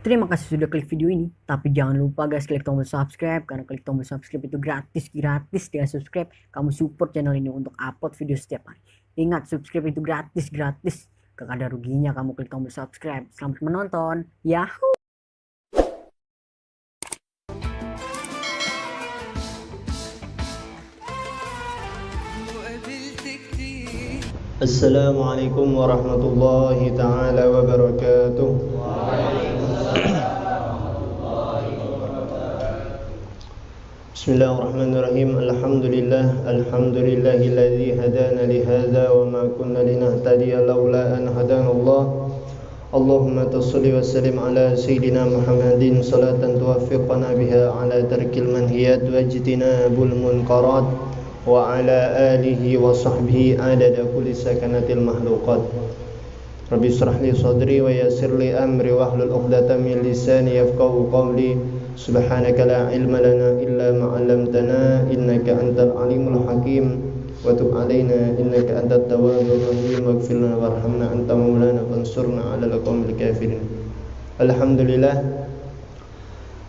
Terima kasih sudah klik video ini. Tapi jangan lupa guys, klik tombol subscribe. Karena klik tombol subscribe itu gratis. Gratis dengan subscribe, kamu support channel ini untuk upload video setiap hari. Ingat, subscribe itu gratis. Gratis. Gak ada ruginya kamu klik tombol subscribe. Selamat menonton. Yahoo! Assalamualaikum warahmatullahi ta'ala wabarakatuh. Bismillahirrahmanirrahim. Alhamdulillahilladzi hadana lihadza wa ma kunna linahtadiya laula an hadanallah. Allahumma shalli wa sallim ala sayyidina Muhammadin salatan tuwaffiqana biha ala tarkil manhiyat wa ijtinabul munkarat wa ala alihi wa sahbihi adada kulli sakanatil mahluqat. Rabbi shrah li sadri wa yassir li amri wahlul 'uqdatam min lisani yafqahu qawli. Subhanaka la ilma lana illa ma 'allamtana innaka antal alimul hakim wa tub 'alaina innaka antat tawwabur rahim waghfir lana warhamna anta maulana fansurna 'alal qaumil kafirin. Alhamdulillah,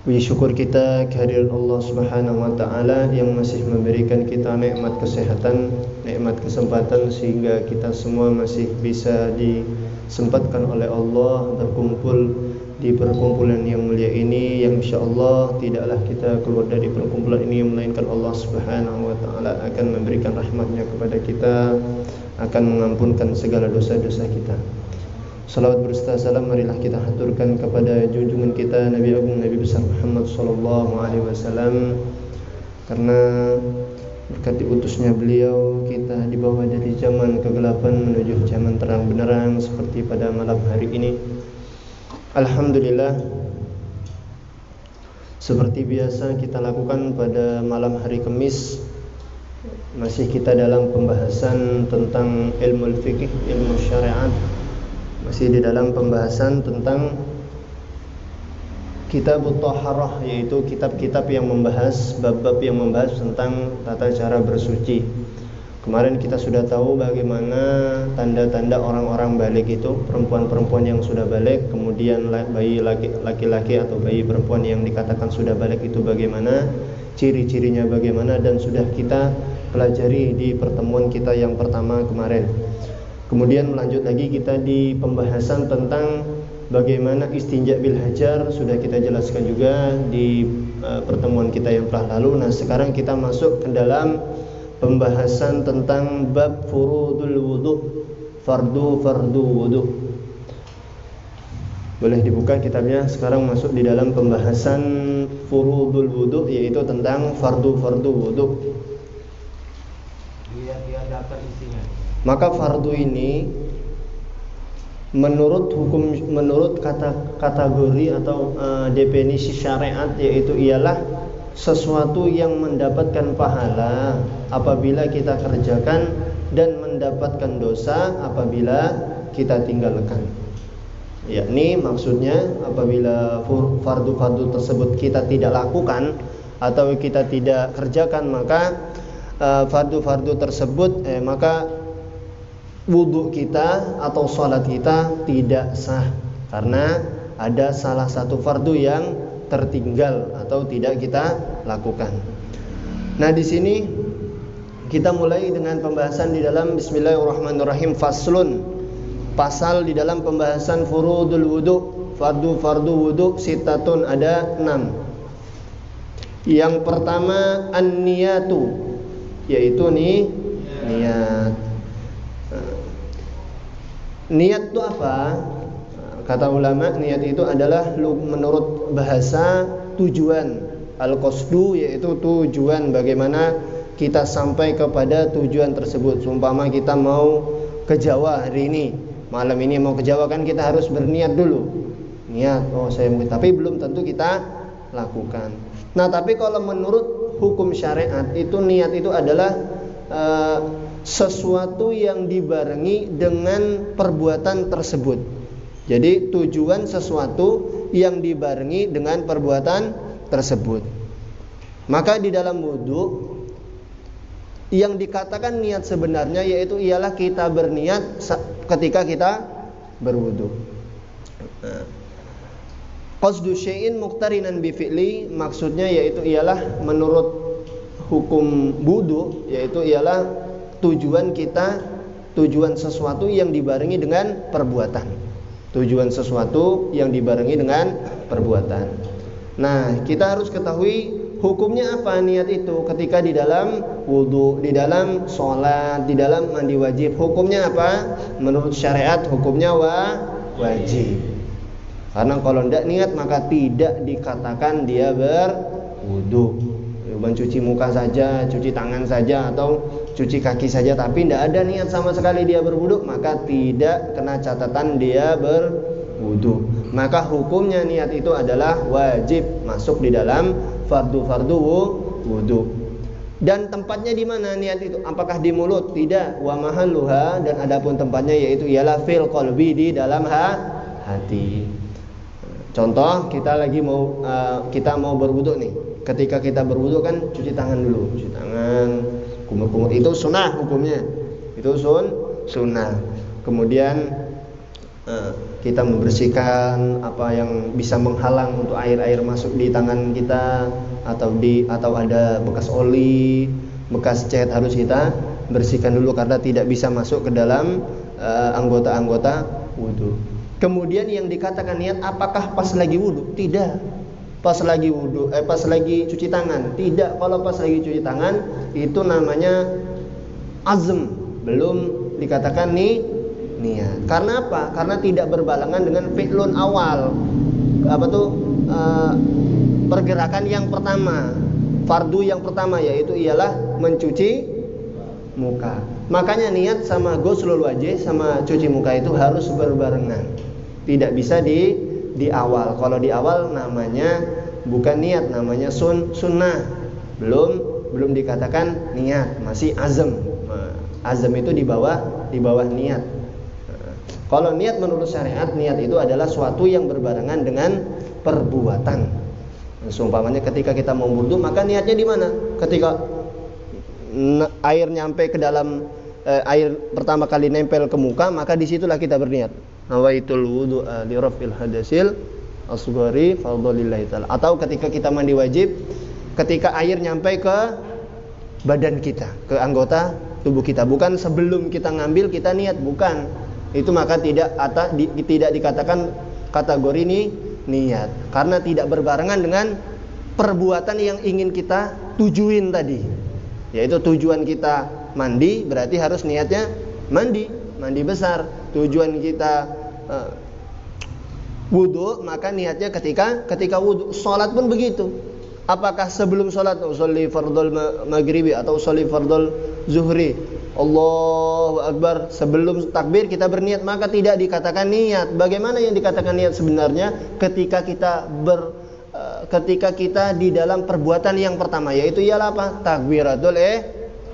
puji syukur kita kehadiran Allah Subhanahu wa taala yang masih memberikan kita nikmat kesehatan, nikmat kesempatan sehingga kita semua masih bisa disempatkan oleh Allah berkumpul di perkumpulan yang mulia ini, yang insyaallah tidaklah kita keluar dari perkumpulan ini melainkan Allah Subhanahu wa taala akan memberikan rahmat-Nya kepada kita, akan mengampunkan segala dosa-dosa kita. Salawat berserta salam marilah kita haturkan kepada junjungan kita Nabi Agung Nabi besar Muhammad sallallahu alaihi wasallam, karena berkat diutusnya beliau kita dibawa dari zaman kegelapan menuju zaman terang benderang seperti pada malam hari ini. Alhamdulillah, seperti biasa kita lakukan pada malam hari Kamis, masih kita dalam pembahasan tentang ilmu fikih, ilmu syariat. Masih di dalam pembahasan tentang kitab Thaharah, yaitu kitab-kitab yang membahas bab-bab yang membahas tentang tata cara bersuci. Kemarin kita sudah tahu bagaimana tanda-tanda orang-orang balik itu, perempuan-perempuan yang sudah balik, kemudian bayi laki-laki atau bayi perempuan yang dikatakan sudah balik itu bagaimana, ciri-cirinya bagaimana, dan sudah kita pelajari di pertemuan kita yang pertama kemarin. Kemudian melanjut lagi kita di pembahasan tentang bagaimana istinja bil hajar, sudah kita jelaskan juga di pertemuan kita yang telah lalu. Nah, sekarang kita masuk ke dalam pembahasan tentang bab furudul wudu, fardu wudu. Boleh dibuka kitabnya. Sekarang masuk di dalam pembahasan furudul wudu, yaitu tentang fardu wudu. Dapat isinya. Maka fardu ini menurut kategori atau definisi syariat, yaitu ialah sesuatu yang mendapatkan pahala apabila kita kerjakan dan mendapatkan dosa apabila kita tinggalkan. Yakni maksudnya apabila fardu-fardu tersebut kita tidak lakukan atau kita tidak kerjakan, maka fardu-fardu tersebut maka wudu kita atau salat kita tidak sah karena ada salah satu fardu yang tertinggal atau tidak kita lakukan. Nah, di sini kita mulai dengan pembahasan di dalam Bismillahirrahmanirrahim. Faslun, pasal di dalam pembahasan furudul wudu, fardu wudu sitatun, ada 6. Yang pertama an-niyatu, yaitu niat. Niat itu apa? Kata ulama, niat itu adalah menurut bahasa tujuan. Al-qasdu, yaitu tujuan, bagaimana kita sampai kepada tujuan tersebut. Seumpama kita mau ke Jawa hari ini, malam ini mau ke Jawa, kan kita harus berniat dulu. Niat, tapi belum tentu kita lakukan. Nah, tapi kalau menurut hukum syariat itu niat itu adalah sesuatu yang dibarengi dengan perbuatan tersebut. Jadi tujuan sesuatu yang dibarengi dengan perbuatan tersebut. Maka di dalam wudu yang dikatakan niat sebenarnya yaitu ialah kita berniat ketika kita berwudu. Qasdu syai'in muqtarinan bi fi'li, maksudnya yaitu ialah menurut hukum wudu, yaitu ialah tujuan sesuatu yang dibarengi dengan perbuatan. Tujuan sesuatu yang dibarengi dengan perbuatan. Nah, kita harus ketahui hukumnya apa niat itu ketika di dalam wudu, di dalam sholat, di dalam mandi wajib. Hukumnya apa? Menurut syariat hukumnya wajib. Karena kalau tidak niat maka tidak dikatakan dia berwudu. Mencuci muka saja, cuci tangan saja, atau cuci kaki saja, tapi tidak ada niat sama sekali dia berwudu, maka tidak kena catatan dia berwudu. Maka hukumnya niat itu adalah wajib, masuk di dalam fardu wudu. Dan tempatnya di mana niat itu? Apakah di mulut? Tidak. Wa mahalluha, dan adapun tempatnya yaitu ialah fil qalbi, di dalam hati. Contoh, kita mau berwudu nih. Ketika kita berwudu kan cuci tangan dulu, cuci tangan, kumur-kumur, itu sunnah hukumnya. Itu sunnah. Kemudian kita membersihkan apa yang bisa menghalang untuk air masuk di tangan kita, atau ada bekas oli, bekas cat, harus kita bersihkan dulu karena tidak bisa masuk ke dalam anggota-anggota wudu. Kemudian yang dikatakan niat apakah pas lagi wudu? Tidak. Pas lagi wudu, pas lagi cuci tangan? Tidak. Kalau pas lagi cuci tangan itu namanya azm, belum dikatakan niat. Karena apa? Karena tidak berbarengan dengan fi'lun awal. Pergerakan yang pertama, fardu yang pertama, yaitu ialah mencuci muka. Makanya niat sama ghuslul wajh, sama cuci muka itu harus berbarengan. Tidak bisa di awal. Kalau di awal namanya bukan niat, namanya sunnah. Belum dikatakan niat, masih azam. Azam itu di bawah niat. Kalau niat menurut syariat, niat itu adalah suatu yang berbarengan dengan perbuatan. Seumpamanya ketika kita mau wudu, maka niatnya di mana? Ketika air nyampe ke dalam air pertama kali nempel ke muka, maka disitulah kita berniat. Nawaitul wudu'a li raf'il hadasil asghari fardholillahi ta'ala. Atau ketika kita mandi wajib, ketika air nyampe ke badan kita, ke anggota tubuh kita, bukan sebelum kita ngambil kita niat, bukan. Itu maka tidak dikatakan kategori ini niat, karena tidak berbarengan dengan perbuatan yang ingin kita tujuin tadi. Yaitu tujuan kita mandi, berarti harus niatnya mandi besar. Tujuan kita wudu, maka niatnya ketika wudu. Salat pun begitu. Apakah sebelum salat usolli fardhul maghribi atau usolli fardhul zuhri, Allahu akbar, sebelum takbir kita berniat, maka tidak dikatakan niat. Bagaimana yang dikatakan niat sebenarnya? Ketika kita di dalam perbuatan yang pertama, yaitu ialah apa? Takbiratul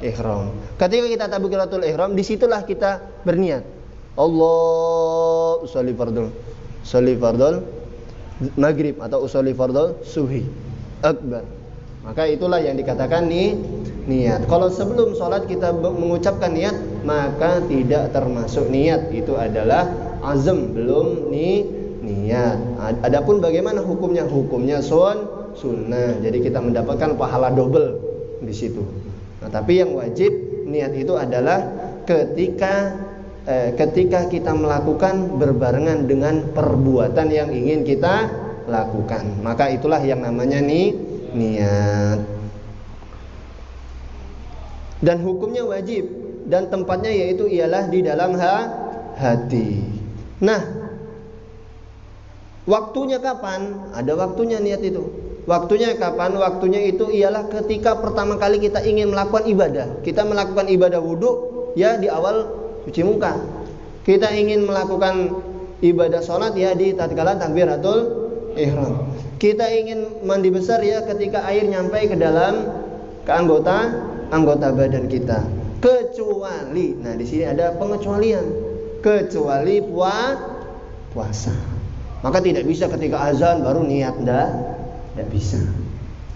ihram. Ketika kita takbiratul ihram, disitulah kita berniat. Allah usolli fardhul maghrib atau usolli fardhul subhi akbar. Maka itulah yang dikatakan niat. Kalau sebelum sholat kita mengucapkan niat, maka tidak termasuk niat. Itu adalah azam, belum niat. Adapun bagaimana hukumnya? Hukumnya sunnah. Jadi kita mendapatkan pahala double di situ. Nah, tapi yang wajib niat itu adalah ketika kita melakukan berbarengan dengan perbuatan yang ingin kita lakukan, maka itulah yang namanya niat. Dan hukumnya wajib, dan tempatnya yaitu ialah di dalam hati. Nah, waktunya kapan? Ada waktunya niat itu. Waktunya kapan? Waktunya itu ialah ketika pertama kali kita ingin melakukan ibadah. Kita melakukan ibadah wudu, ya di awal cuci muka. Kita ingin melakukan ibadah sholat, ya di tatkala takbiratul ihram. Kita ingin mandi besar, ya ketika air nyampe ke anggota badan kita. Kecuali, nah di sini ada pengecualian. Kecuali puasa. Maka tidak bisa ketika azan baru niat, tidak bisa.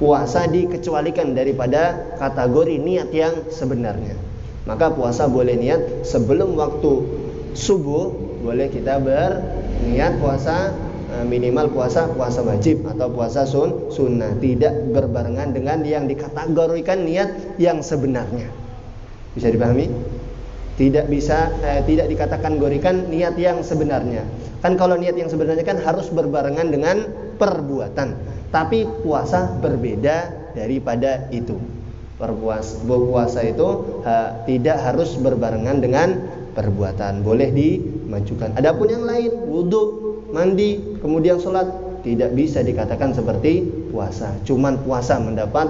Puasa dikecualikan daripada kategori niat yang sebenarnya. Maka puasa boleh niat sebelum waktu subuh, boleh kita berniat puasa minimal puasa wajib atau puasa sunnah, tidak berbarengan dengan yang dikategorikan niat yang sebenarnya. Bisa dipahami? Tidak dikatakan gorikan niat yang sebenarnya. Kan kalau niat yang sebenarnya kan harus berbarengan dengan perbuatan. Tapi puasa berbeda daripada itu. Berpuasa itu tidak harus berbarengan dengan perbuatan, boleh dimajukan. Adapun yang lain, wudu, mandi, kemudian sholat, tidak bisa dikatakan seperti puasa. Cuman puasa mendapat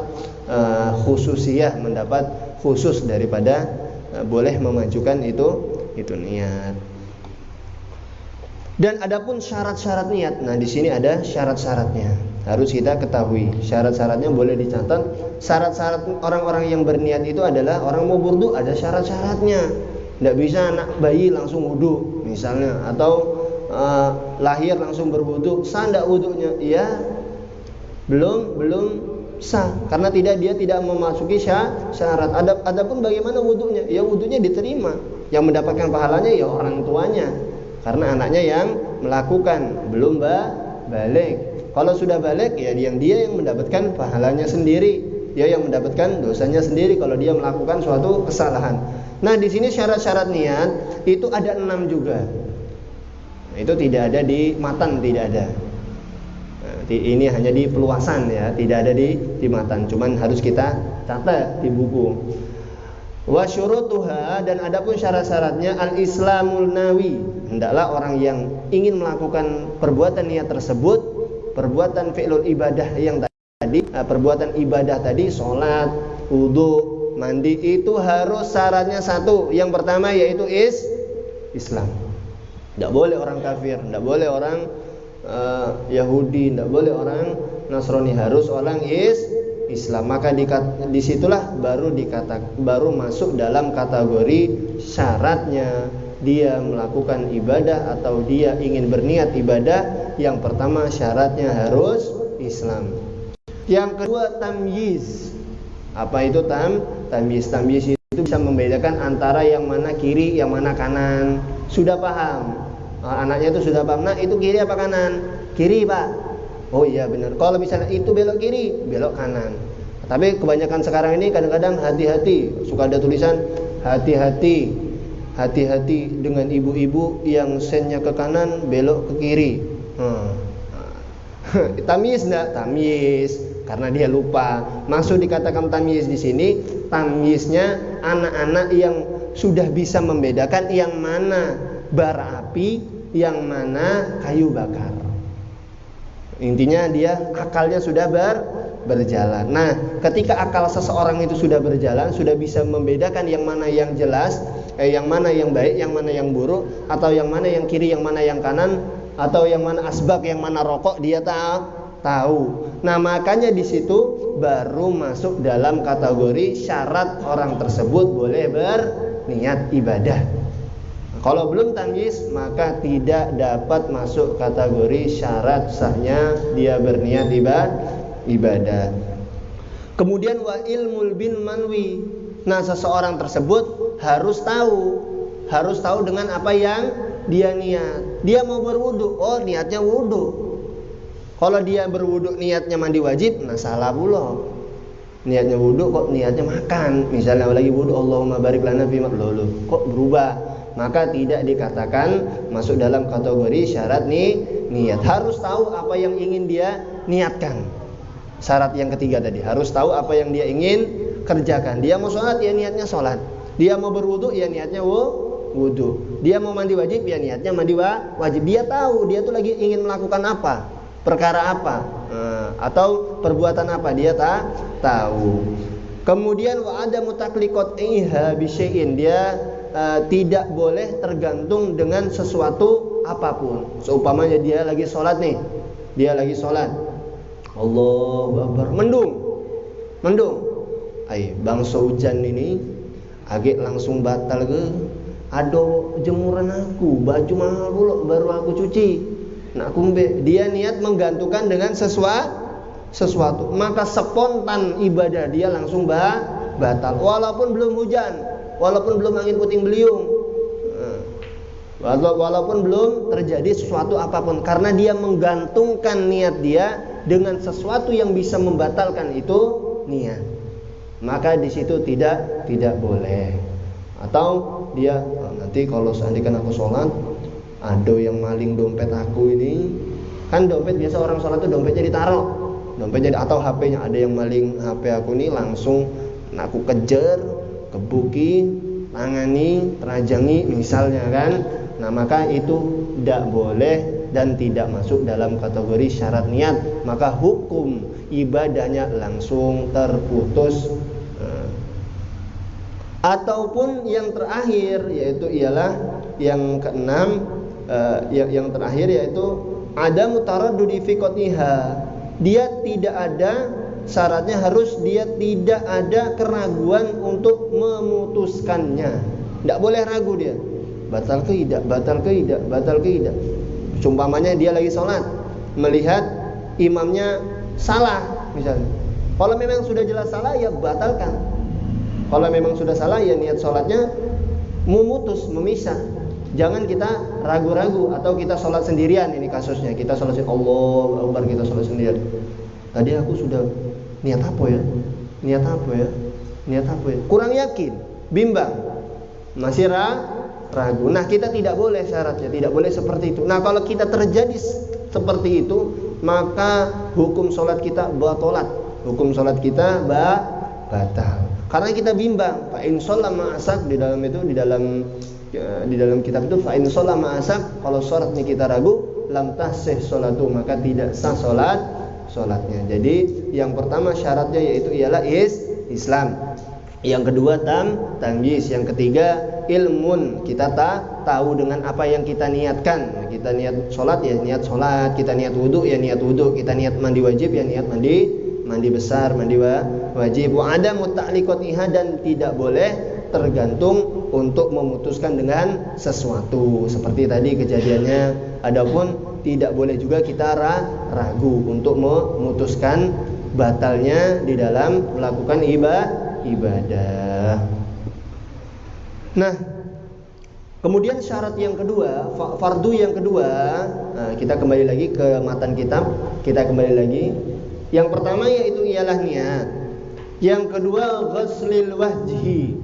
khususiyah, mendapat khusus daripada boleh memajukan itu niat. Dan adapun syarat-syarat niat, nah di sini ada syarat-syaratnya. Harus kita ketahui syarat-syaratnya, boleh dicatat. Syarat-syarat orang-orang yang berniat itu adalah orang mau berwudu ada syarat-syaratnya. Tidak bisa anak bayi langsung wudu misalnya, atau lahir langsung berwudu, sah enggak wudunya? Ya, belum sah karena dia tidak memasuki syarat. Adapun bagaimana wudunya? Ya wudunya diterima. Yang mendapatkan pahalanya ya orang tuanya, karena anaknya yang melakukan, belum balik. Kalau sudah balik ya dia yang mendapatkan pahalanya sendiri, dia yang mendapatkan dosanya sendiri kalau dia melakukan suatu kesalahan. Nah, di sini syarat-syarat niat itu ada 6 juga. Nah, itu tidak ada di matan, tidak ada. Nah, ini hanya di peluasan ya, tidak ada di matan, cuman harus kita catat di buku. Wa syurutuha, dan adapun syarat-syaratnya al-islamul nawi, hendaklah orang yang ingin melakukan perbuatan niat tersebut, perbuatan fi'lul ibadah yang tadi, perbuatan ibadah tadi, sholat, wudu, mandi, itu harus syaratnya satu. Yang pertama yaitu Islam. Tidak boleh orang kafir, tidak boleh orang Yahudi, tidak boleh orang Nasrani, harus orang Islam. Maka disitulah baru masuk dalam kategori syaratnya dia melakukan ibadah atau dia ingin berniat ibadah. Yang pertama syaratnya harus Islam. Yang kedua tamyiz. Apa itu tamyiz? Tamyiz itu bisa membedakan antara yang mana kiri, yang mana kanan. Sudah paham? Anaknya itu sudah paham. Nah, itu kiri apa kanan? Kiri, Pak. Oh iya benar. Kalau misalnya itu belok kiri, belok kanan. Tapi kebanyakan sekarang ini kadang-kadang hati-hati. Suka ada tulisan hati-hati dengan ibu-ibu yang sennya ke kanan, belok ke kiri. Tamyiz enggak? Tamyiz, karena dia lupa. Maksud dikatakan tamyiz di sini, tamyiznya anak-anak yang sudah bisa membedakan yang mana bara api, yang mana kayu bakar. Intinya dia akalnya sudah berjalan. Nah, ketika akal seseorang itu sudah berjalan, sudah bisa membedakan yang mana yang jelas, yang mana yang baik, yang mana yang buruk, atau yang mana yang kiri, yang mana yang kanan, atau yang mana asbak, yang mana rokok, dia tahu. Nah, makanya di situ baru masuk dalam kategori syarat orang tersebut boleh berniat ibadah. Kalau belum tamyiz, maka tidak dapat masuk kategori syarat sahnya dia berniat ibadah. Kemudian wa ilmul bin manwi. Nah, seseorang tersebut harus tahu dengan apa yang dia niat. Dia mau berwudu, oh niatnya wudu. Kalau dia berwudu niatnya mandi wajib, nah salah pula. Niatnya wudu kok niatnya makan. Misalnya lagi wudu, Allahumma barik lana fi maklulu, kok berubah? Maka tidak dikatakan masuk dalam kategori syarat niat. Harus tahu apa yang ingin dia niatkan. Syarat yang ketiga tadi, harus tahu apa yang dia ingin kerjakan. Dia mau sholat, ya niatnya sholat. Dia mau berwudu, ya niatnya wudu. Dia mau mandi wajib, ya niatnya mandi wajib. Dia tahu dia tuh lagi ingin melakukan apa, perkara apa, atau perbuatan apa, dia tahu. Kemudian wa ada mutakliqat iha bisyai'in, dia tidak boleh tergantung dengan sesuatu apapun. Seumpamanya dia lagi sholat nih, Allahu Akbar, mendung. Bangsa hujan ini agak langsung batal ke. Ado jemuran aku, baju mahal pula baru aku cuci. Nak kumbe, dia niat menggantungkan dengan sesuatu, maka spontan ibadah dia langsung batal, walaupun belum hujan, walaupun belum angin puting beliung. walaupun belum terjadi sesuatu apapun, karena dia menggantungkan niat dia dengan sesuatu yang bisa membatalkan itu niat, maka di situ tidak boleh. Atau dia nanti kalau seandainya aku sholat ada yang maling dompet aku ini, kan dompet biasa orang sholat itu dompetnya ditaruh, atau HP-nya, ada yang maling HP aku ini, langsung aku kejar, kebuki, tangani, terajangi misalnya kan. Nah maka itu tidak boleh dan tidak masuk dalam kategori syarat niat, maka hukum ibadahnya langsung terputus. Ataupun yang terakhir yaitu ialah yang keenam, yang terakhir yaitu ada mutaraddudi fi qatiha. Dia tidak ada syaratnya, harus dia tidak ada keraguan untuk memutuskannya. Tidak boleh ragu dia. Batal ke tidak. Umpamanya dia lagi sholat, melihat imamnya salah misalnya. Kalau memang sudah jelas salah ya batalkan. Kalau memang sudah salah ya niat sholatnya memisah. Jangan kita ragu-ragu atau kita sholat sendirian. Ini kasusnya, kita sholat sendirian, Allahu Akbar, kita sholat sendirian. Tadi aku sudah niat apa ya, kurang yakin, bimbang, masih ragu. Nah kita tidak boleh, syaratnya tidak boleh seperti itu. Nah kalau kita terjadi seperti itu, maka hukum sholat kita batal. Karena kita bimbang. Fa in shalla ma'asak, di dalam kitab itu, fa in shalla ma'asak, kalau sholatnya kita ragu, lam tasih sholatu, maka tidak sah sholatnya. Jadi yang pertama syaratnya yaitu ialah Islam. Yang kedua tamyiz. Yang ketiga ilmun, kita tahu dengan apa yang kita niatkan. Kita niat sholat ya niat sholat, kita niat wudu ya niat wudu, kita niat mandi wajib ya niat mandi besar, mandi wajib. Wa ada muta'liqatiha, dan tidak boleh tergantung untuk memutuskan dengan sesuatu. Seperti tadi kejadiannya. Adapun tidak boleh juga kita ragu untuk memutuskan batalnya di dalam melakukan ibadah. Nah, kemudian syarat yang kedua, fardu yang kedua, kita kembali lagi ke matan kitab, kita kembali lagi. Yang pertama yaitu ialah niat. Yang kedua ghuslil wajhi,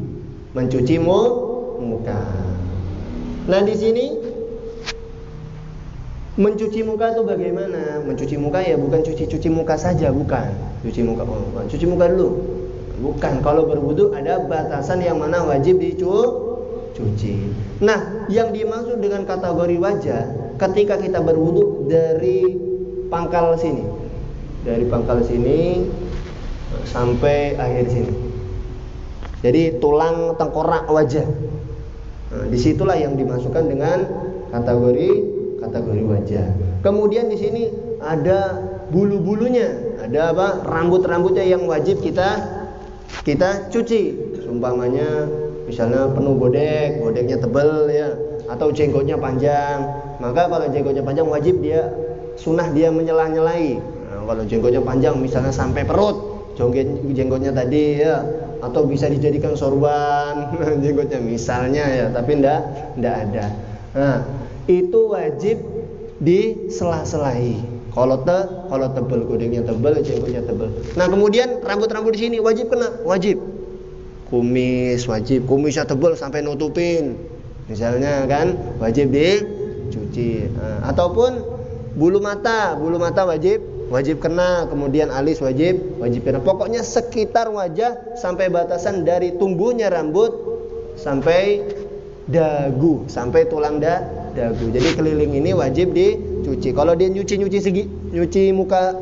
mencuci muka. Nah di sini mencuci muka itu bagaimana? Mencuci muka ya bukan cuci muka saja, bukan. Cuci muka dulu. Bukan, kalau berwudu ada batasan yang mana wajib dicuci. Nah, yang dimaksud dengan kategori wajah, ketika kita berwudu dari pangkal sini sampai akhir sini. Jadi tulang tengkorak wajah. Nah, disitulah yang dimasukkan dengan kategori wajah. Kemudian di sini ada bulu-bulunya, ada rambut-rambutnya yang wajib kita cuci. Umpamanya misalnya penuh bodeknya tebal ya, atau jenggotnya panjang. Maka kalau jenggotnya panjang wajib dia sunnah dia menyelah-nyelahi. Nah, kalau jenggotnya panjang misalnya sampai perut, jenggotnya tadi ya, atau bisa dijadikan sorban jenggotnya misalnya ya, tapi ndak ada. Nah, itu wajib disela-selahi. Kalau tebal, kodengnya tebal, jenggotnya tebal. Nah kemudian rambut di sini wajib kumis wajib, kumisnya tebal sampai nutupin misalnya kan, wajib dicuci. Ataupun bulu mata wajib kena, kemudian alis wajib kena. Pokoknya sekitar wajah sampai batasan dari tumbuhnya rambut sampai dagu, sampai tulang dagu. Jadi keliling ini wajib dicuci. Kalau dia nyuci muka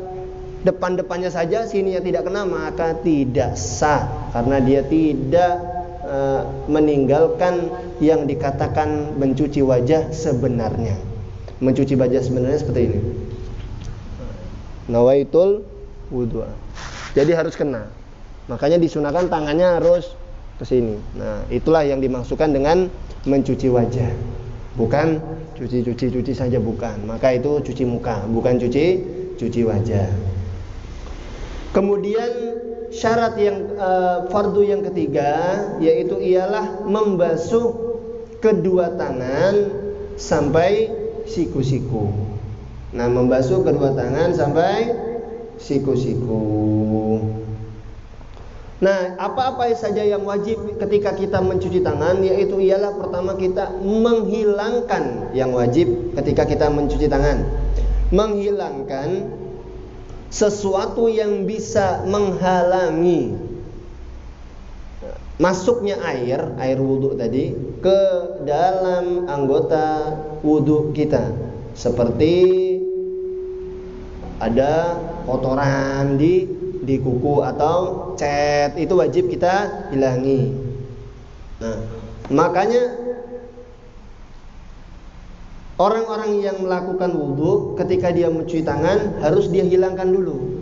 depannya saja, sininya tidak kena, maka tidak sah, karena dia tidak meninggalkan yang dikatakan mencuci wajah sebenarnya. Mencuci wajah sebenarnya seperti ini. Nawaitul wudu. Jadi harus kena. Makanya disunahkan tangannya harus ke sini. Nah, itulah yang dimaksudkan dengan mencuci wajah. Bukan cuci saja, bukan. Maka itu cuci muka, bukan cuci wajah. Kemudian syarat yang fardu yang ketiga yaitu ialah membasuh kedua tangan sampai siku-siku. Nah, membasuh kedua tangan sampai siku-siku. Nah, apa-apa saja yang wajib ketika kita mencuci tangan, yaitu ialah pertama kita menghilangkan yang wajib ketika kita mencuci tangan. Menghilangkan sesuatu yang bisa menghalangi masuknya air wudhu tadi ke dalam anggota wudhu kita. Seperti ada kotoran di kuku atau cat, itu wajib kita hilangi. Nah, makanya orang-orang yang melakukan wudhu ketika dia mencuci tangan harus dia hilangkan dulu.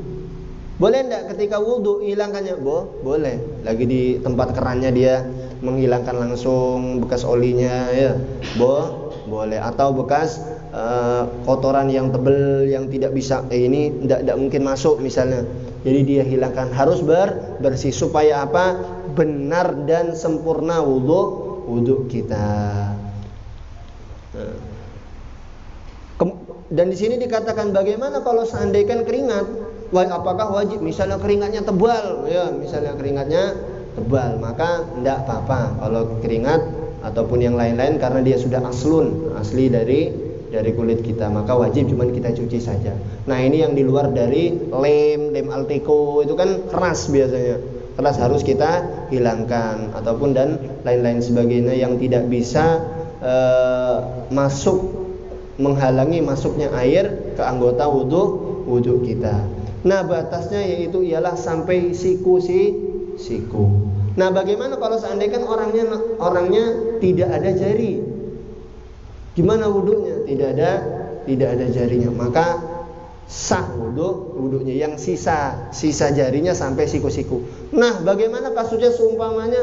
Boleh enggak ketika wudhu hilangkannya? Boleh. Lagi di tempat kerannya dia menghilangkan langsung bekas olinya, ya. Boleh. Atau bekas kotoran yang tebal yang tidak bisa ini tidak mungkin masuk misalnya. Jadi dia hilangkan, harus bersih supaya apa? Benar dan sempurna wudhu kita. Dan di sini dikatakan bagaimana kalau seandainya keringat? Apakah wajib? Misalnya keringatnya tebal, ya, maka tidak apa-apa kalau keringat ataupun yang lain-lain, karena dia sudah asli dari kulit kita, maka wajib cuman kita cuci saja. Nah, ini yang di luar dari lem Alteco itu kan keras biasanya. Keras harus kita hilangkan, ataupun dan lain-lain sebagainya yang tidak bisa menghalangi masuknya air ke anggota wudhu kita. Nah, batasnya yaitu ialah sampai siku. Nah, bagaimana kalau seandainya orangnya tidak ada jari? Gimana wudhunya? Tidak ada jarinya, maka sah wudhunya. Yang sisa jarinya sampai siku-siku. Nah, bagaimana kasusnya seumpamanya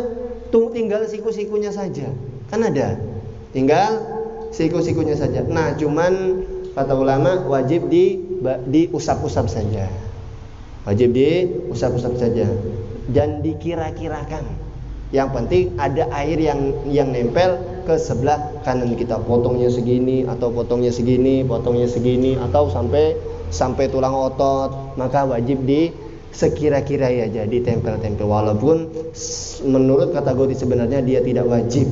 tinggal siku-sikunya saja? Kan ada tinggal siku-sikunya saja. Nah, cuman kata ulama wajib diusap-usap saja. Wajib diusap-usap saja dan dikira-kirakan. Yang penting ada air yang nempel ke sebelah kanan kita. Potongnya segini atau potongnya segini atau sampai tulang otot, maka wajib sekira-kira aja ditempel-tempel. Walaupun menurut kategori sebenarnya dia tidak wajib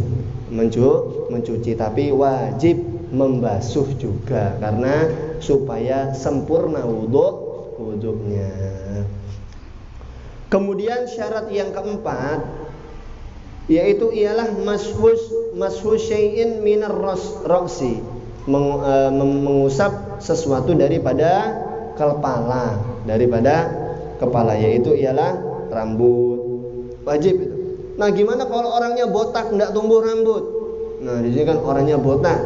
mencuci, tapi wajib membasuh juga, karena supaya sempurna wudhunya. Kemudian syarat yang keempat yaitu ialah mashu syai'in minar ra'si, mengusap sesuatu daripada kepala, yaitu ialah rambut. Wajib itu. Nah, gimana kalau orangnya botak, enggak tumbuh rambut? Nah, di sini kan orangnya botak,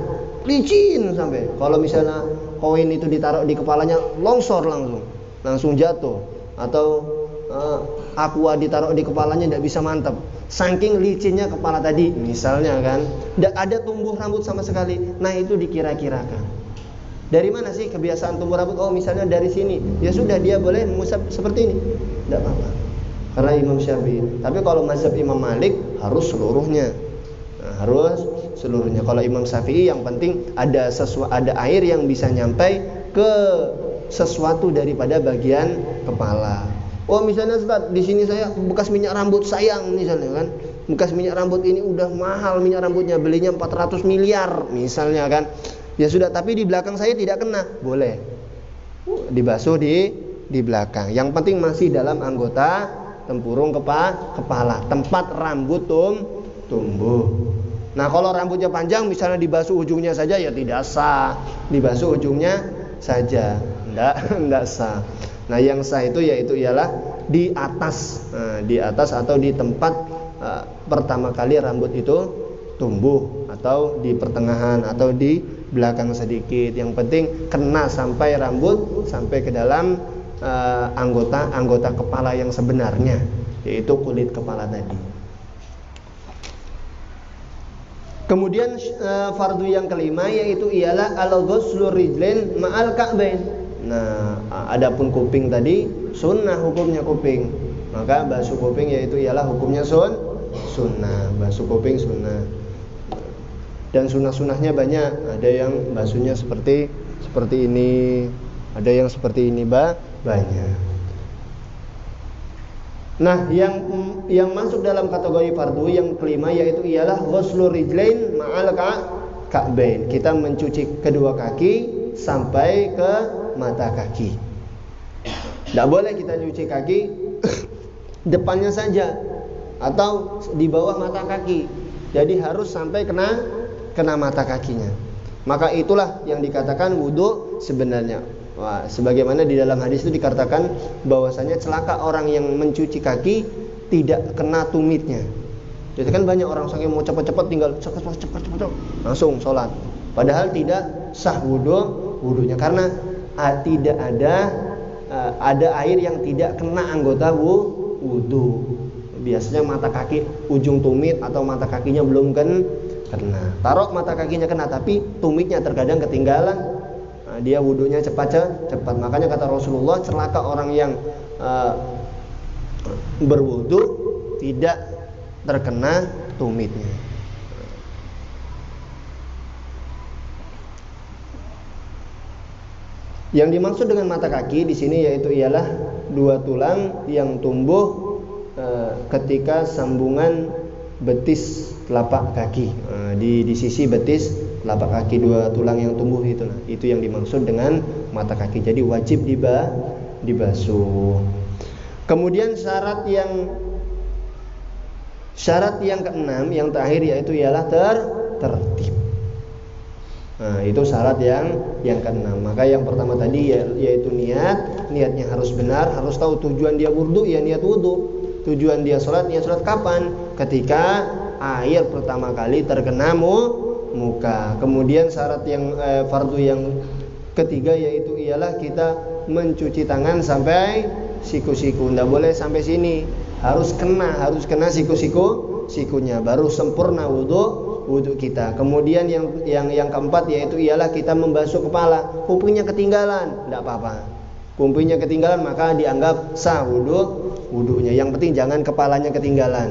licin sampai. Kalau misalnya koin itu ditaruh di kepalanya, longsor langsung jatuh. Atau aqua ditaruh di kepalanya tidak bisa mantap. Saking licinnya kepala tadi, misalnya kan, tidak ada tumbuh rambut sama sekali. Nah, itu dikira-kirakan. Dari mana sih kebiasaan tumbuh rambut? Oh, misalnya dari sini. Ya sudah, dia boleh mengusap seperti ini, tidak apa-apa. Karena Imam Syafi'i. Tapi kalau mazhab Imam Malik harus seluruhnya. Kalau Imam Syafi'i yang penting ada air yang bisa nyampai ke sesuatu daripada bagian kepala. Oh, misalnya Ustaz, di sini saya bekas minyak rambut, sayang misalnya kan. Bekas minyak rambut ini udah mahal minyak rambutnya, belinya 400 miliar misalnya kan. Ya sudah, tapi di belakang saya tidak kena. Boleh dibasuh di belakang. Yang penting masih dalam anggota tempurung kepala, tempat rambut tumbuh. Nah, kalau rambutnya panjang misalnya dibasuh ujungnya saja, ya tidak sah. Dibasuh ujungnya saja, enggak sah. Nah, yang sah itu ialah di atas atau di tempat pertama kali rambut itu tumbuh, atau di pertengahan atau di belakang sedikit. Yang penting kena sampai rambut, sampai ke dalam anggota kepala yang sebenarnya, yaitu kulit kepala tadi. Kemudian fardu yang kelima yaitu ialah al-ghuslu rijlain ma'al ka'bain. Nah, adapun kuping tadi sunnah hukumnya kuping. Maka basuh kuping yaitu ialah hukumnya sunnah. Basuh kuping sunnah. Dan sunah-sunahnya banyak. Ada yang basuhnya seperti ini, ada yang seperti ini, banyak. Nah, yang masuk dalam kategori fardu yang kelima yaitu ialah ghuslur rijlain ma'al ka'bain. Kita mencuci kedua kaki sampai ke mata kaki. Tidak boleh kita cuci kaki depannya saja atau di bawah mata kaki. Jadi harus sampai kena mata kakinya. Maka itulah yang dikatakan wudu sebenarnya. Wah, sebagaimana di dalam hadis itu dikatakan bahwasanya celaka orang yang mencuci kaki tidak kena tumitnya. Jadi kan banyak orang saking mau cepat-cepat tinggal cepat langsung sholat. Padahal tidak sah wudunya karena tidak ada air yang tidak kena anggota wudu. Biasanya mata kaki ujung tumit atau mata kakinya belum kena. Taruh mata kakinya kena tapi tumitnya terkadang ketinggalan. Dia wudunya cepat. Makanya kata Rasulullah, celaka orang yang berwudu tidak terkena tumitnya. Yang dimaksud dengan mata kaki di sini ialah dua tulang yang tumbuh ketika sambungan betis telapak kaki. Di sisi betis telapak kaki, dua tulang yang tumbuh itu. Nah, itu yang dimaksud dengan mata kaki. Jadi wajib dibasuh. Kemudian syarat yang keenam, yang terakhir ialah tertib. Nah, itu syarat yang keenam. Maka yang pertama tadi yaitu niatnya harus benar, harus tahu tujuan dia wudu ya niat wudu. Tujuan dia niat sholat kapan? Ketika air pertama kali terkena muka. Kemudian syarat yang fardu yang ketiga ialah kita mencuci tangan sampai siku-siku. Tidak boleh sampai sini. Harus kena siku-sikunya baru sempurna wudu kita. Kemudian yang keempat ialah kita membasuh kepala. Kupingnya ketinggalan, tidak apa-apa. Kupingnya ketinggalan maka dianggap sah wudunya. Yang penting jangan kepalanya ketinggalan.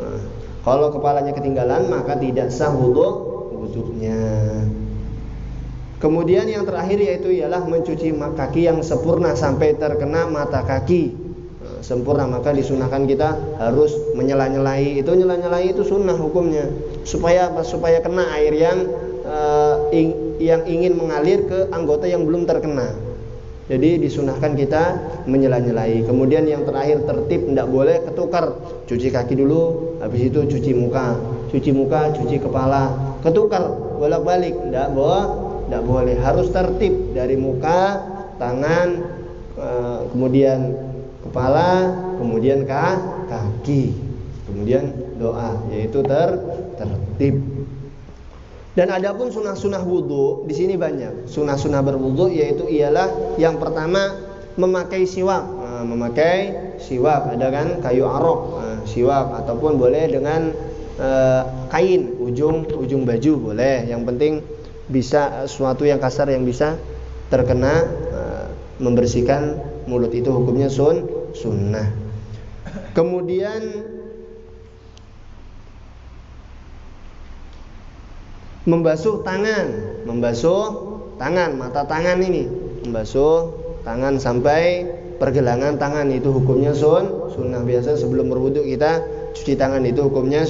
Nah, kalau kepalanya ketinggalan maka tidak sah wudunya. Kemudian yang terakhir ialah mencuci kaki yang sempurna sampai terkena mata kaki. Sempurna maka disunahkan kita harus menyela-nyelai. Nyela-nyelai itu sunnah hukumnya. Supaya kena air yang ingin mengalir ke anggota yang belum terkena. Jadi disunahkan kita menyela-nyelai. Kemudian yang terakhir tertib, tidak boleh ketukar. Cuci kaki dulu, habis itu cuci muka, cuci kepala, ketukar bolak-balik, tidak boleh. Harus tertib dari muka, tangan, kemudian kepala, kemudian kaki, kemudian doa, yaitu tertib. Dan adapun sunah-sunah wudu di sini banyak. Sunah-sunah berwudu ialah yang pertama memakai siwak. Memakai siwak, ada kan kayu arok, siwak ataupun boleh dengan kain ujung baju boleh. Yang penting bisa sesuatu yang kasar yang bisa terkena membersihkan mulut, itu hukumnya sunnah. Kemudian membasuh tangan, mata tangan ini, membasuh tangan sampai pergelangan tangan, itu hukumnya sunnah. Biasa sebelum berwudu kita cuci tangan, itu hukumnya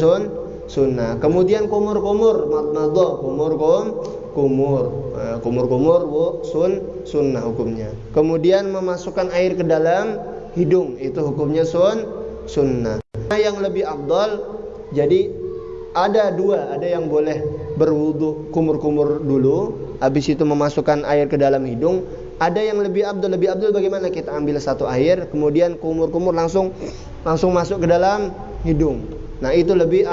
sunnah. Kemudian kumur-kumur, madmadah, kumur-kumur sunnah hukumnya. Kemudian memasukkan air ke dalam hidung, itu hukumnya sunnah. Yang lebih afdal, jadi ada dua, ada yang boleh berwudu kumur-kumur dulu, habis itu memasukkan air ke dalam hidung. Ada yang lebih afdal bagaimana? Kita ambil satu air, kemudian kumur-kumur langsung masuk ke dalam hidung. Nah, itu lebih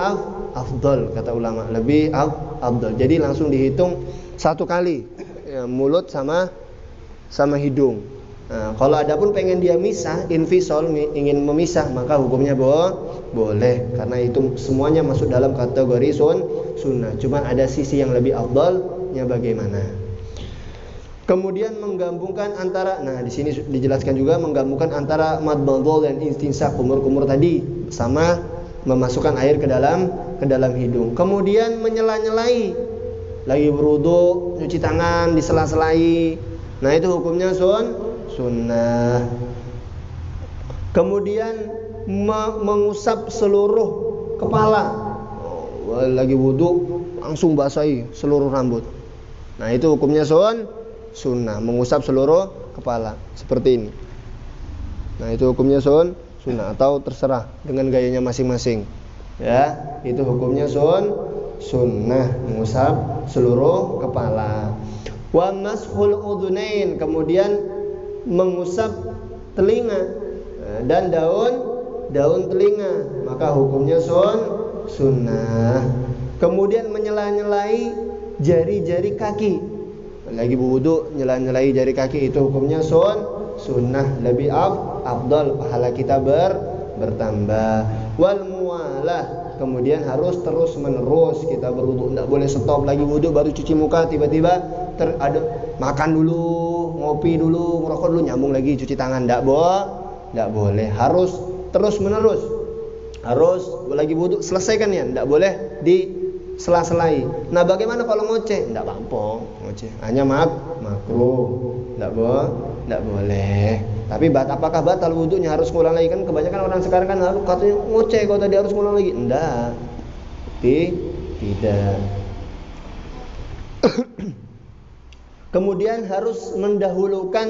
afdal kata ulama, lebih afdal. Jadi langsung dihitung satu kali, ya, mulut sama hidung. Nah, kalau ada pun pengen dia misah, infisol, ingin memisah, maka hukumnya boleh, karena itu semuanya masuk dalam kategori sunnah. Cuman ada sisi yang lebih afdalnya bagaimana. Kemudian menggabungkan antara, nah di sini dijelaskan juga menggabungkan antara madmadhah dan istinsaq, kumur-kumur tadi, sama memasukkan air ke dalam ke dalam hidung. Kemudian menyela-nyelai, lagi berwudu cuci tangan di sela-selai. Nah itu hukumnya sunnah. Kemudian mengusap seluruh kepala. Lagi wudu langsung basahi seluruh rambut. Nah itu hukumnya sunnah, mengusap seluruh kepala seperti ini. Nah itu hukumnya sunnah atau terserah dengan gayanya masing-masing. Ya, itu hukumnya sunnah, mengusap seluruh kepala. Wa mashul udhunain, kemudian mengusap telinga dan daun telinga, maka hukumnya sunnah. Kemudian menyela-nyelai jari-jari kaki, lagi berwudu nyela-nyelai jari kaki, itu hukumnya sunnah, lebih afdal, pahala kita bertambah. Wal muwalah, kemudian harus terus menerus kita berwudu, tidak boleh stop lagi wudu baru cuci muka, tiba-tiba ada makan dulu, ngopi dulu, ngerokok dulu, nyambung lagi cuci tangan, tidak boleh, harus terus menerus, harus lagi wudu selesaikan ya, tidak boleh di sela-selai. Nah bagaimana kalau ngoceh? Tidak apa-apa, ngoceh hanya makruh, tidak boleh. Tapi apakah batal wudunya, harus ngulang lagi? Kan kebanyakan orang sekarang kan harus katanya ngoceh, kalau tadi harus ngulang lagi. Tidak. Kemudian harus mendahulukan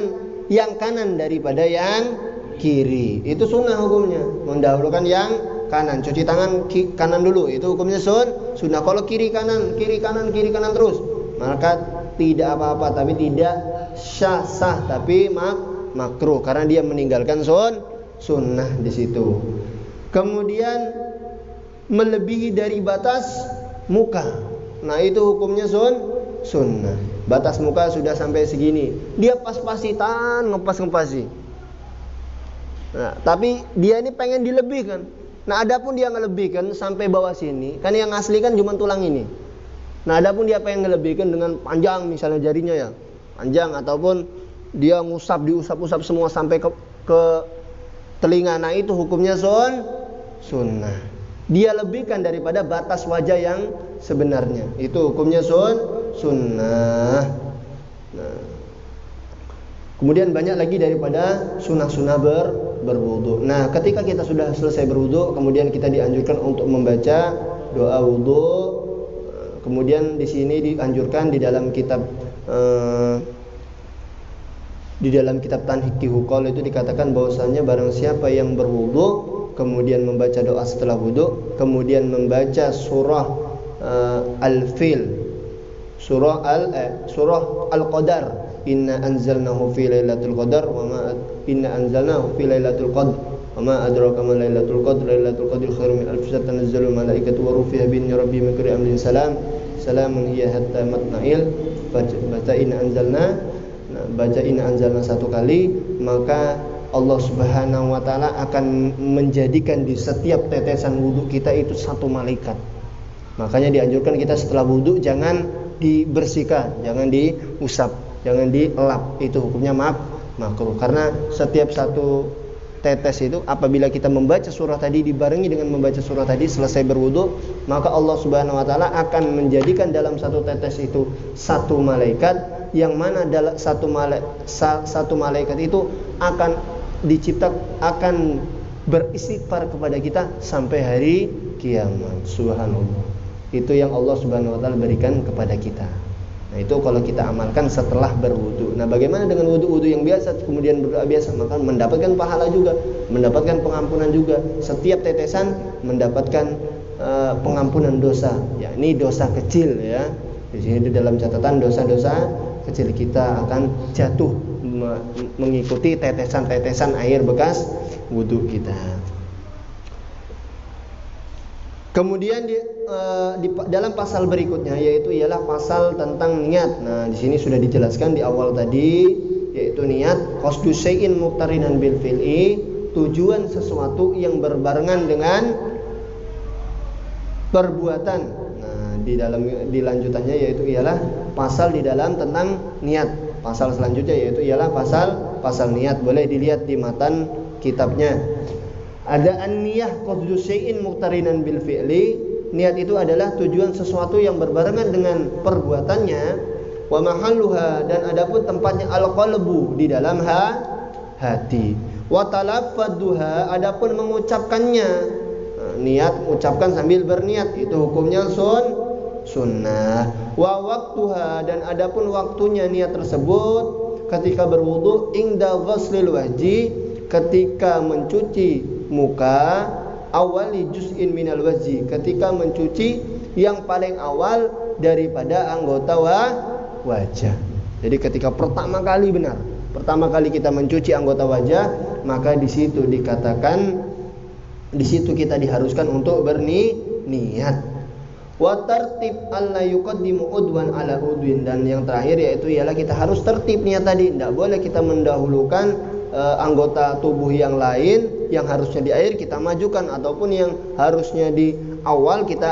yang kanan daripada yang kiri. Itu sunnah hukumnya, mendahulukan yang kanan. Cuci tangan kanan dulu, itu hukumnya sunnah. Kalau kiri kanan terus, maka tidak apa-apa, tapi tidak sah, tapi makruh karena dia meninggalkan sunnah di situ. Kemudian melebihi dari batas muka. Nah, itu hukumnya sunnah. Batas muka sudah sampai segini, dia pas-pasi ngepas-ngepasi. Nah, tapi dia ini pengen dilebihkan. Nah, adapun dia ngelebihkan sampai bawah sini, kan yang asli kan cuma tulang ini. Nah, adapun dia pengen ngelebihkan dengan panjang, misalnya jarinya ya panjang, ataupun dia diusap-usap semua sampai ke telinga. Nah, itu hukumnya sunnah. Dia lebihkan daripada batas wajah yang sebenarnya. Itu hukumnya sunnah. Nah, kemudian banyak lagi daripada sunnah-sunnah berwudu. Nah, ketika kita sudah selesai berwudu, kemudian kita dianjurkan untuk membaca doa wudu. Kemudian di sini dianjurkan di dalam kitab Tanhiqi Huqal itu dikatakan bahwasanya barang siapa yang berwudu kemudian membaca doa setelah wudu, kemudian membaca surah Al-Fil, surah Al-Qadar, inna anzalnahu fi lailatul qadar wa ma inna anzalnahu fi lailatul qadr wa ma adraka ma lailatul qadr khairum min alf shahr tanazzalul malaikatu wa rufi'a bi rabbi min kulli amrin salamun hiya hatta matna'il. Baca inna anzalna satu kali, maka Allah Subhanahu wa taala akan menjadikan di setiap tetesan wudu kita itu satu malaikat. Makanya dianjurkan kita setelah wudu jangan dibersihkan, jangan diusap, jangan dielap. Itu hukumnya makruh. Karena setiap satu tetes itu apabila kita membaca surah tadi dibarengi dengan membaca surah tadi selesai berwudu, maka Allah Subhanahu wa taala akan menjadikan dalam satu tetes itu satu malaikat, yang mana dalam satu malaikat itu akan beristighfar kepada kita sampai hari kiamat. Subhanallah. Itu yang Allah Subhanahu wa taala berikan kepada kita. Nah, itu kalau kita amalkan setelah berwudu. Nah, bagaimana dengan wudu yang biasa kemudian berdoa biasa? Maka mendapatkan pahala juga, mendapatkan pengampunan juga. Setiap tetesan mendapatkan pengampunan dosa. Ya, ini dosa kecil ya. Di sini di dalam catatan dosa-dosa kecil kita akan jatuh mengikuti tetesan-tetesan air bekas wudu kita. Kemudian di dalam pasal berikutnya yaitu ialah pasal tentang niat. Nah, di sini sudah dijelaskan di awal tadi, yaitu niat qasdu syai'in muqtarinan bil fi'li, tujuan sesuatu yang berbarengan dengan perbuatan. Nah, di lanjutannya yaitu ialah pasal di dalam tentang niat. Pasal selanjutnya yaitu ialah pasal niat. Boleh dilihat di matan kitabnya. Ada an-niyah qasdu syai'in muqtarinan bil fi'li, niat itu adalah tujuan sesuatu yang berbarengan dengan perbuatannya. Wa mahalluha, dan adapun tempatnya al-qalbu, di dalam hati. Wa talaffuduha, adapun mengucapkannya. Niat mengucapkan sambil berniat, itu hukumnya sunnah. Wa waktuha, dan adapun waktunya niat tersebut ketika berwudu, inda ghuslil wajhi, ketika mencuci muka, awali juz'in minal wajhi, ketika mencuci yang paling awal daripada anggota wajah. Jadi ketika pertama kali kita mencuci anggota wajah, maka di situ dikatakan, di situ kita diharuskan untuk berniat. Wa tartib alla yuqaddimu udwan ala udwin, dan yang terakhir yaitu ialah kita harus tertib niat tadi. Tidak boleh kita mendahulukan anggota tubuh yang lain yang harusnya di akhir kita majukan, ataupun yang harusnya di awal kita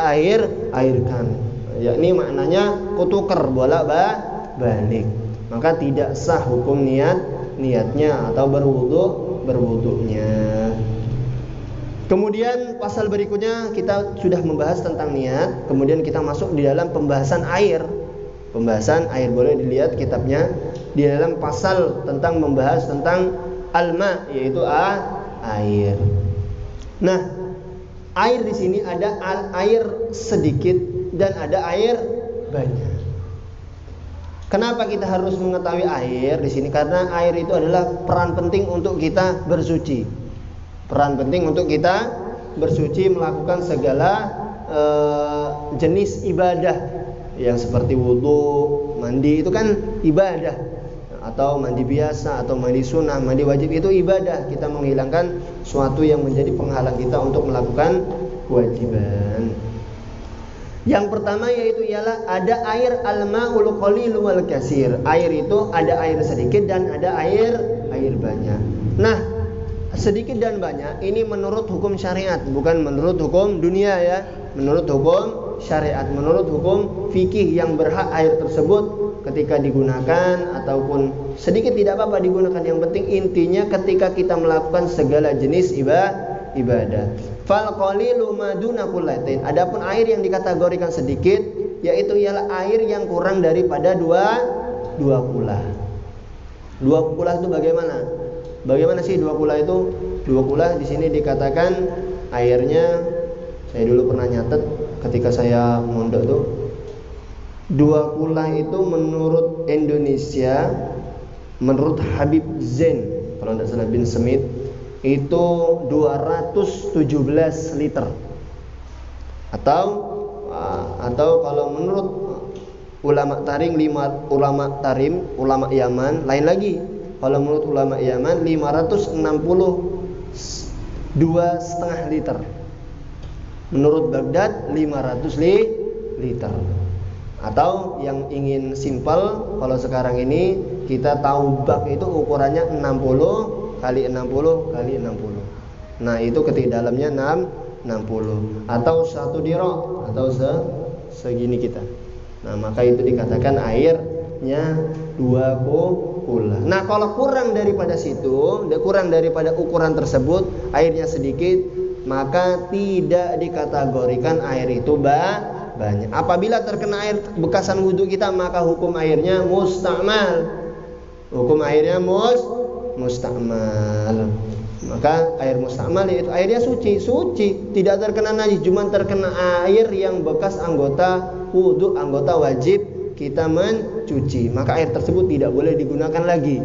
airkan. Yakni maknanya kutuker bolak-balik. Maka tidak sah hukum niatnya atau berwudunya. Kemudian pasal berikutnya kita sudah membahas tentang niat. Kemudian kita masuk di dalam pembahasan air. Pembahasan air, boleh dilihat kitabnya di dalam pasal tentang membahas tentang alma, yaitu air. Nah, air di sini ada air sedikit dan ada air banyak. Kenapa kita harus mengetahui air di sini? Karena air itu adalah peran penting untuk kita bersuci. Peran penting untuk kita bersuci, melakukan segala jenis ibadah yang seperti wudu, mandi itu kan ibadah, atau mandi biasa atau mandi sunnah, mandi wajib itu ibadah. Kita menghilangkan suatu yang menjadi penghalang kita untuk melakukan kewajiban. Yang pertama yaitu ialah ada air al-ma'ul qalil wal katsir. Air itu ada air sedikit dan ada air banyak. Nah, sedikit dan banyak ini menurut hukum syariat, bukan menurut hukum dunia ya. Menurut hukum syariat, menurut hukum fikih, yang berhak air tersebut ketika digunakan ataupun sedikit tidak apa-apa digunakan. Yang penting intinya ketika kita melakukan segala jenis ibadah. Fal qalilu maduna kullatain. Adapun air yang dikategorikan sedikit yaitu ialah air yang kurang daripada dua kula. Dua kula itu bagaimana? Bagaimana sih dua kula itu? Dua kula di sini dikatakan airnya, saya dulu pernah nyatet ketika saya mondok tuh. Dua kula itu menurut Indonesia, menurut Habib Zain kalau tidak salah bin Smith, itu 217 liter. Atau kalau menurut ulama ulama Yaman lain lagi. Kalau menurut ulama Yaman 562,5 liter. Menurut Baghdad 500 liter. Atau yang ingin simpel, kalau sekarang ini kita tahu bak itu ukurannya 60 kali 60 kali 60. Nah, itu ketik dalamnya 60 atau satu dirok atau segini kita. Nah, maka itu dikatakan airnya 2 kula. Nah, kalau kurang daripada situ, kurang daripada ukuran tersebut, airnya sedikit, maka tidak dikategorikan air itu banyak. Apabila terkena air bekasan wudhu kita, maka hukum airnya musta'mal. Hukum airnya musta'mal. Maka air musta'mal yaitu airnya suci, tidak terkena najis, cuma terkena air yang bekas anggota wudhu, anggota wajib kita mencuci. Maka air tersebut tidak boleh digunakan lagi.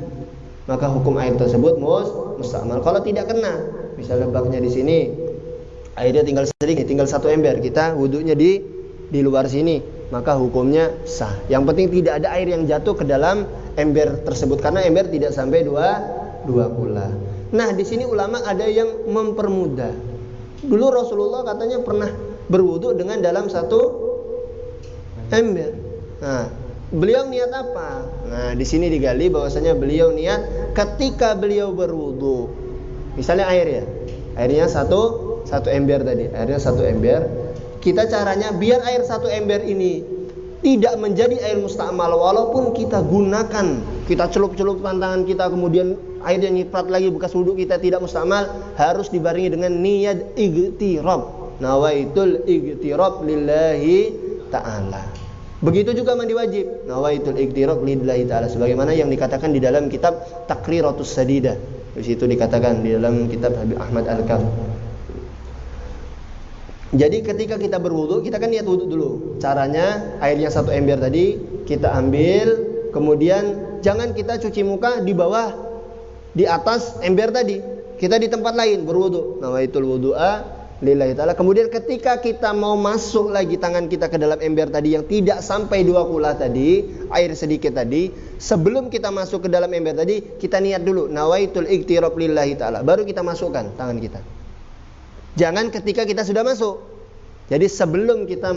Maka hukum air tersebut musta'mal. Kalau tidak kena, misalnya baknya di sini, airnya tinggal sedikit, tinggal 1 ember, kita wudhunya di luar sini, maka hukumnya sah. Yang penting tidak ada air yang jatuh ke dalam ember tersebut, karena ember tidak sampai 2 kula. Nah, di sini ulama ada yang mempermudah. Dulu Rasulullah katanya pernah berwudu dengan dalam 1 ember. Nah, beliau niat apa? Nah, di sini digali bahwasanya beliau niat ketika beliau berwudu. Misalnya air ya. Airnya satu ember tadi. Airnya 1 ember. Kita caranya biar air 1 ember ini tidak menjadi air musta'mal, walaupun kita gunakan, kita celup-celup tangan kita, kemudian air yang nyiprat lagi bekas wudhu kita tidak musta'mal, harus dibarengi dengan niat igtirab. nawaitul igtirab lillahi ta'ala. Begitu juga mandi wajib, nawaitul igtirab lillahi ta'ala, sebagaimana yang dikatakan di dalam kitab Taqriratus Sadidah. Di situ dikatakan di dalam kitab Habib Ahmad Al-Kaf. Jadi ketika kita berwudu, kita kan niat wudu dulu. Caranya airnya 1 ember tadi kita ambil, kemudian jangan kita cuci muka di bawah, di atas ember tadi. Kita di tempat lain berwudu. Nawaitul wudu'a lillahi ta'ala. Kemudian ketika kita mau masuk lagi tangan kita ke dalam ember tadi yang tidak sampai 2 kula tadi, air sedikit tadi, sebelum kita masuk ke dalam ember tadi, kita niat dulu nawaitul igtirab lillahi ta'ala. Baru kita masukkan tangan kita. Jangan ketika kita sudah masuk. Jadi sebelum kita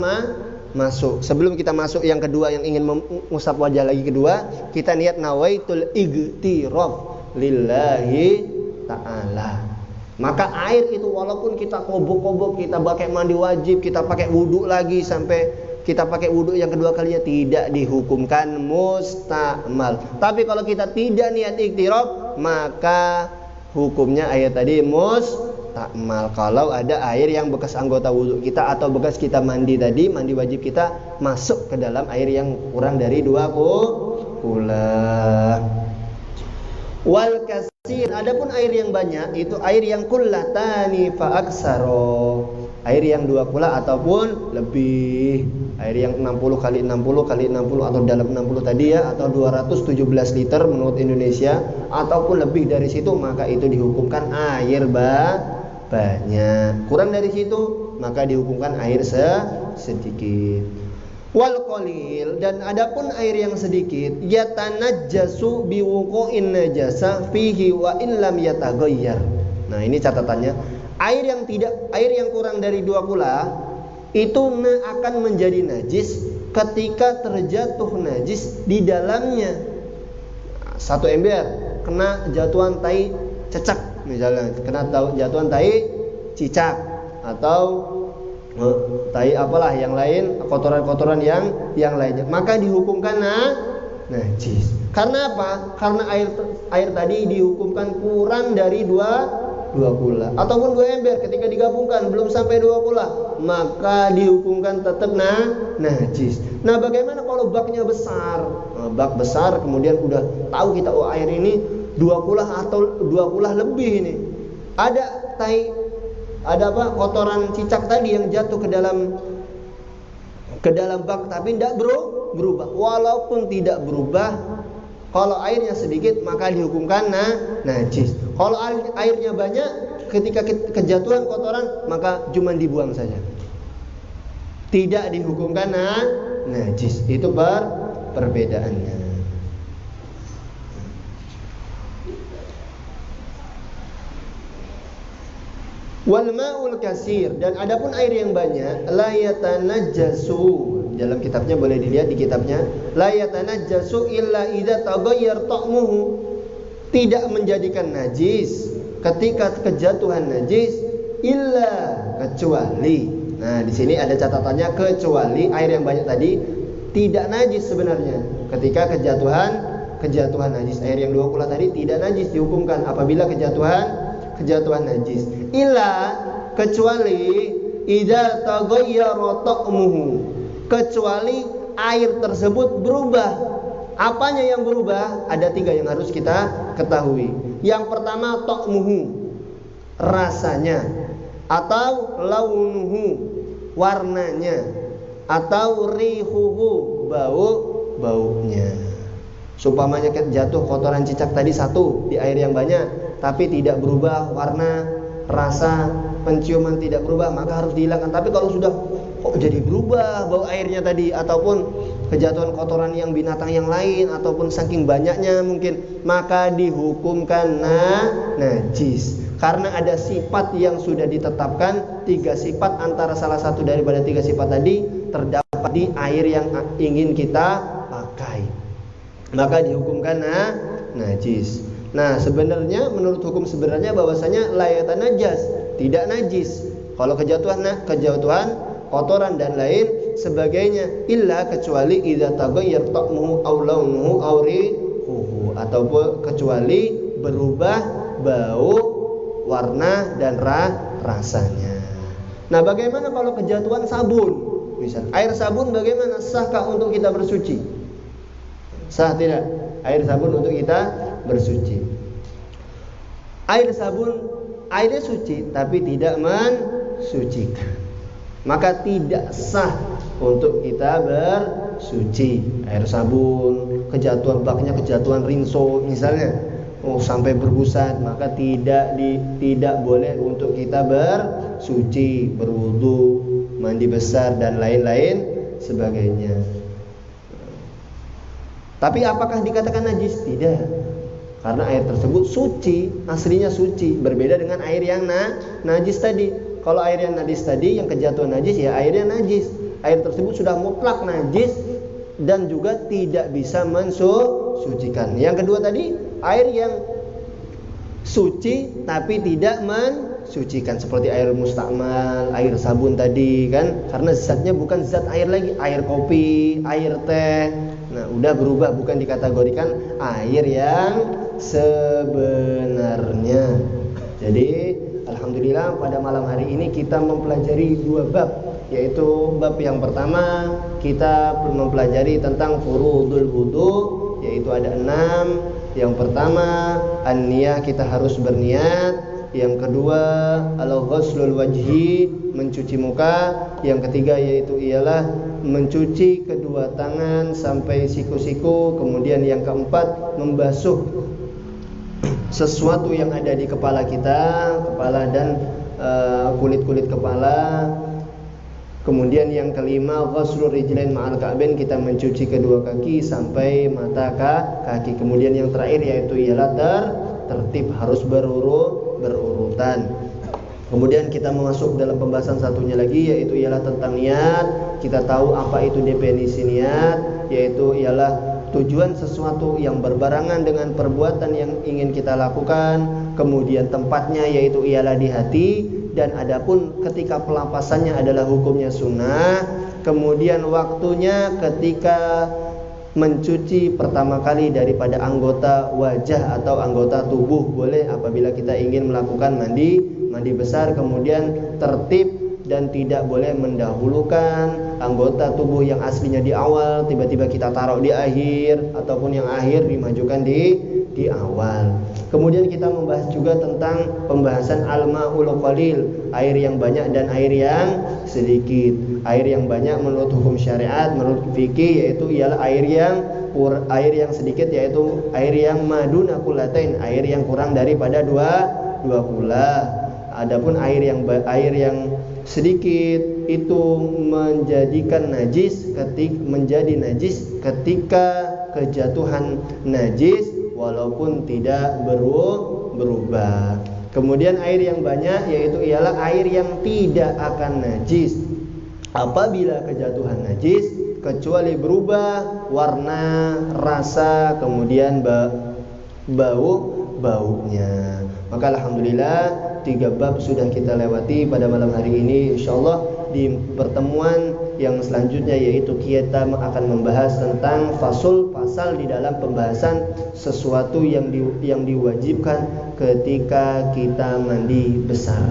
masuk, sebelum kita masuk yang kedua, yang ingin mengusap wajah lagi kedua, kita niat nawaitul igtirab lillahi ta'ala. Maka air itu walaupun kita kobok-kobok, kita pakai mandi wajib, kita pakai wudu lagi sampai kita pakai wudu yang kedua kalinya, tidak dihukumkan mustakmal. Tapi kalau kita tidak niat igtirab, maka hukumnya ayat tadi mustakmal. Kalau ada air yang bekas anggota wudu kita atau bekas kita mandi tadi, mandi wajib kita masuk ke dalam air yang kurang dari 2 kula. Wal kasir, adapun air yang banyak itu air yang kullatani fa aksaro, air yang 2 kula ataupun lebih, air yang 60 kali 60 kali 60 atau dalam 60 tadi ya, atau 217 liter menurut Indonesia, ataupun lebih dari situ, maka itu dihukumkan air banyak. Kurang dari situ maka dihukumkan air sedikit. Wal qalil, dan adapun air yang sedikit, yatanajjasu biwuqu'in najasa fihi wa in lam yataghayyar. Nah, ini catatannya. Air yang kurang dari 2 kula itu akan menjadi najis ketika terjatuh najis di dalamnya. 1 ember kena jatuhan tai cecak misalnya, kena jatuhan tai cicak atau tai apalah yang lain, kotoran-kotoran yang lainnya, maka dihukumkan najis. Karena apa? Karena air tadi dihukumkan kurang dari 2 kula ataupun 2 ember. Ketika digabungkan belum sampai 2 kula, maka dihukumkan tetap najis. Nah, bagaimana kalau baknya besar? Bak besar, kemudian udah tahu kita air ini 2 kula atau 2 kula lebih ini. Ada kotoran cicak tadi yang jatuh ke dalam bak, tapi tidak berubah. Walaupun tidak berubah, kalau airnya sedikit maka dihukumkan najis. Kalau airnya banyak, ketika kejatuhan kotoran maka cuma dibuang saja, tidak dihukumkan najis. Itu perbedaannya. Wal ma'ul kasir, dan adapun air yang banyak, la yatanajjasu, dalam kitabnya boleh dilihat di kitabnya, la yatanajjasu illa idza taghayyar ta'muhu, tidak menjadikan najis ketika kejatuhan najis, illa, kecuali. Nah, di sini ada catatannya, kecuali air yang banyak tadi tidak najis sebenarnya ketika kejatuhan najis. Air yang 2 kula tadi tidak najis, dihukumkan apabila kejatuhan najis. Illa, kecuali idza taghayyara ta'muhu, kecuali air tersebut berubah. Apanya yang berubah? Ada 3 yang harus kita ketahui. Yang pertama, ta'muhu, rasanya, atau launuhu, warnanya, atau rihuhu, baunya. Supamanya jatuh kotoran cicak tadi 1 di air yang banyak, tapi tidak berubah warna, rasa, penciuman tidak berubah, maka harus dihilangkan. Tapi kalau sudah jadi berubah bau airnya tadi, ataupun kejatuhan kotoran yang binatang yang lain, ataupun saking banyaknya mungkin, maka dihukumkan najis. Karena ada sifat yang sudah ditetapkan, 3 sifat, antara salah satu daripada 3 sifat tadi terdapat di air yang ingin kita pakai, maka dihukumkan najis. Nah, sebenarnya menurut hukum sebenarnya bahwasanya la yatanajas, tidak najis. Kalau kejatuhan kotoran dan lain sebagainya, illa, kecuali idza taghayyar ta'muhu aw launuhu aw rihuhu, ataupun kecuali berubah bau, warna dan rasanya. Nah, bagaimana kalau kejatuhan sabun? Misal, air sabun bagaimana? Sahkah untuk kita bersuci? Sah tidak? Air sabun untuk kita bersuci. Air sabun, airnya suci tapi tidak mensucikan. Maka tidak sah untuk kita bersuci. Air sabun, kejatuhan baknya kejatuhan rinso misalnya. Sampai berbusa, maka tidak boleh untuk kita bersuci, berwudu, mandi besar dan lain-lain sebagainya. Tapi apakah dikatakan najis? Tidak. Karena air tersebut suci, aslinya suci, berbeda dengan air yang najis tadi. Kalau air yang najis tadi, yang kejatuhan najis, ya airnya najis. Air tersebut sudah mutlak najis dan juga tidak bisa mensucikan. Yang kedua tadi, air yang suci tapi tidak mensucikan, seperti air mustakmal, air sabun tadi kan, karena zatnya bukan zat air lagi, air kopi, air teh. Nah, udah berubah, bukan dikategorikan air yang sebenarnya. Jadi alhamdulillah pada malam hari ini kita mempelajari 2 bab, yaitu bab yang pertama kita mempelajari tentang furudul wudu, yaitu ada 6. Yang pertama, an-niyah, kita harus berniat. Yang kedua, al-ghuslul wajhi, mencuci muka. Yang ketiga yaitu ialah mencuci kedua tangan sampai siku-siku. Kemudian yang keempat, membasuh sesuatu yang ada di kepala kita, kepala dan kulit-kulit kepala. Kemudian yang kelima, ghuslur rijlain ma'al ka'bain, kita mencuci kedua kaki sampai mata kaki. Kemudian yang terakhir yaitu ialah tertib, harus berurutan. Kemudian kita masuk dalam pembahasan satunya lagi, yaitu ialah tentang niat. Kita tahu apa itu definisi niat, yaitu ialah tujuan sesuatu yang berbarengan dengan perbuatan yang ingin kita lakukan. Kemudian tempatnya yaitu ialah di hati. Dan adapun ketika pelapasannya adalah hukumnya sunnah. Kemudian waktunya ketika mencuci pertama kali daripada anggota wajah atau anggota tubuh, boleh apabila kita ingin melakukan mandi besar. Kemudian tertib dan tidak boleh mendahulukan anggota tubuh yang aslinya di awal, tiba-tiba kita taruh di akhir, ataupun yang akhir dimajukan di awal. Kemudian kita membahas juga tentang pembahasan al-ma'ul qalil, air yang banyak dan air yang sedikit. Air yang banyak menurut hukum syariat, menurut fikih, yaitu ialah air yang sedikit, yaitu air yang maduna kulatain, air yang kurang daripada dua kula. Adapun air yang sedikit itu menjadi najis ketika kejatuhan najis walaupun tidak berubah. Kemudian air yang banyak yaitu ialah air yang tidak akan najis apabila kejatuhan najis, kecuali berubah warna, rasa, kemudian baunya. Maka alhamdulillah 3 bab sudah kita lewati pada malam hari ini. Insyaallah di pertemuan yang selanjutnya yaitu kita akan membahas tentang pasal di dalam pembahasan sesuatu yang diwajibkan ketika kita mandi besar.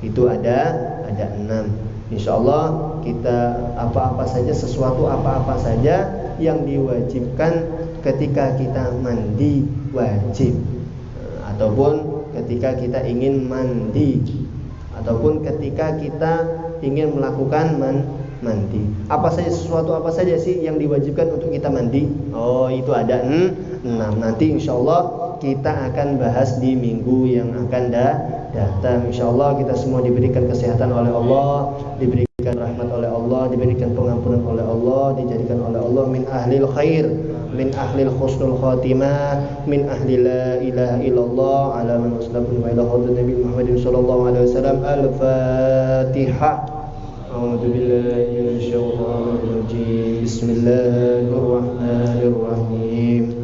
Itu ada 6. Insyaallah kita sesuatu apa-apa saja yang diwajibkan ketika kita mandi wajib, ataupun ketika kita ingin mandi, ataupun ketika kita ingin melakukan mandi. Sesuatu apa saja sih yang diwajibkan untuk kita mandi? Oh, itu ada 6. Nanti insyaallah kita akan bahas di minggu yang akan datang. Insyaallah kita semua diberikan kesehatan oleh Allah, diberikan rahmat oleh Allah, diberikan pengampunan oleh Allah, dijadikan oleh Allah min ahlil khair, min ahlil husnul khatimah, min ahli la ilaha illallah, ala man wasallam wa ila hadratin Nabi Muhammadin sallallahu alaihi wasallam. Al-Fatihah. A'udzu billahi minasy syaithanir rajim. Bismillahirrahmanirrahim.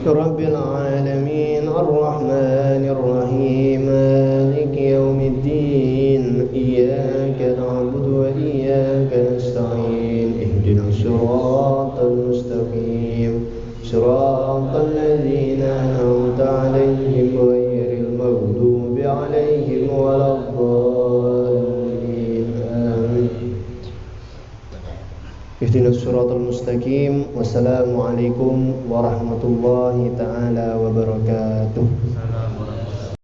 Rabbil alamin arrahmanir rahim maliki yaumiddin iyyaka na'budu wa iyyaka nasta'in ihdinas siratal mustaqim siratal ladzina an'amta 'alaihim ghairil maghdubi 'alaihim waladdallin. الصراط المستقيم. والسلام عليكم ورحمة الله تعالى وبركاته.